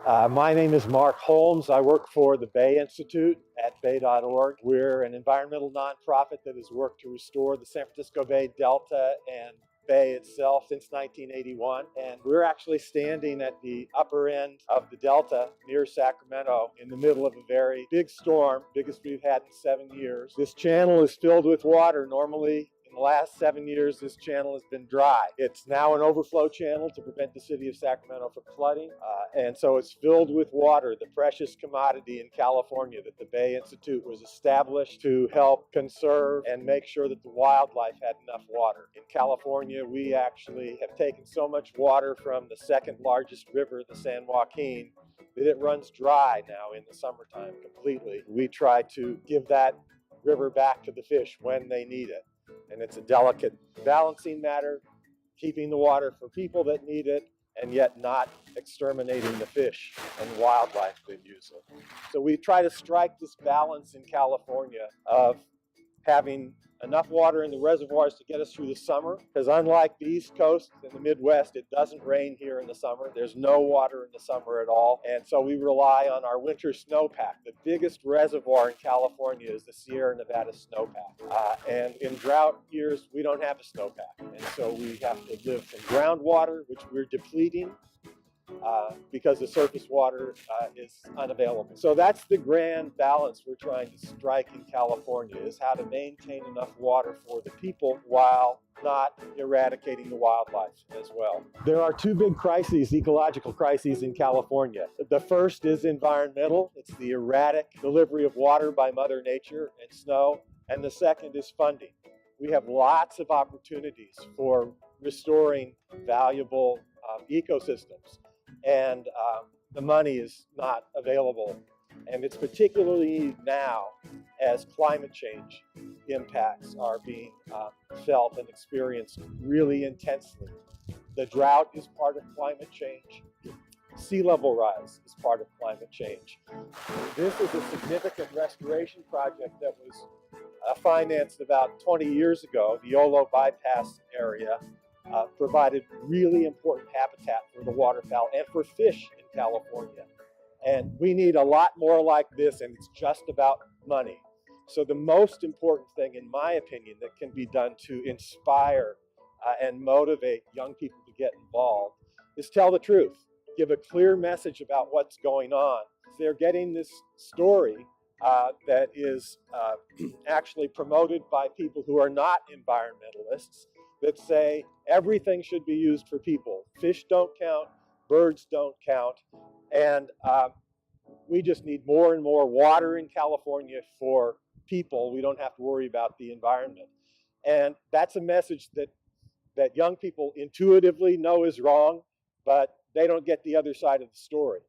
My name is Marc Holmes. I work for the Bay Institute at bay.org. We're an environmental nonprofit that has worked to restore the San Francisco Bay Delta and Bay itself since 1981. And we're actually standing at the upper end of the Delta near Sacramento in the middle of a very big storm, biggest we've had in 7 years. This channel is filled with water. Normally, in the last 7 years, this channel has been dry. It's now an overflow channel to prevent the city of Sacramento from flooding. And so it's filled with water, the precious commodity in California that the Bay Institute was established to help conserve and make sure that the wildlife had enough water. In California, we actually have taken so much water from the second largest river, the San Joaquin, that it runs dry now in the summertime completely. We try to give that river back to the fish when they need it. And it's a delicate balancing matter, keeping the water for people that need it, and yet not exterminating the fish and wildlife that use it. So we try to strike this balance in California of having enough water in the reservoirs to get us through the summer, because unlike the East Coast and the Midwest, it doesn't rain here in the summer. There's no water in the summer at all. And so we rely on our winter snowpack. The biggest reservoir in California is the Sierra Nevada snowpack. And in drought years, we don't have a snowpack. And so we have to live from groundwater, which we're depleting, because the surface water is unavailable. So that's the grand balance we're trying to strike in California, is how to maintain enough water for the people while not eradicating the wildlife as well. There are two big crises, ecological crises in California. The first is environmental. It's the erratic delivery of water by Mother Nature and snow. And the second is funding. We have lots of opportunities for restoring valuable ecosystems. And the money is not available. And it's particularly now as climate change impacts are being felt and experienced really intensely. The drought is part of climate change. Sea level rise is part of climate change. This is a significant restoration project that was financed about 20 years ago. The Yolo bypass area provided really important habitat for the waterfowl and for fish in California. And we need a lot more like this, and it's just about money. So the most important thing, in my opinion, that can be done to inspire and motivate young people to get involved is tell the truth. Give a clear message about what's going on. They're getting this story that is actually promoted by people who are not environmentalists, that say everything should be used for people. Fish don't count, birds don't count, and we just need more and more water in California for people. We don't have to worry about the environment. And that's a message that young people intuitively know is wrong, but they don't get the other side of the story.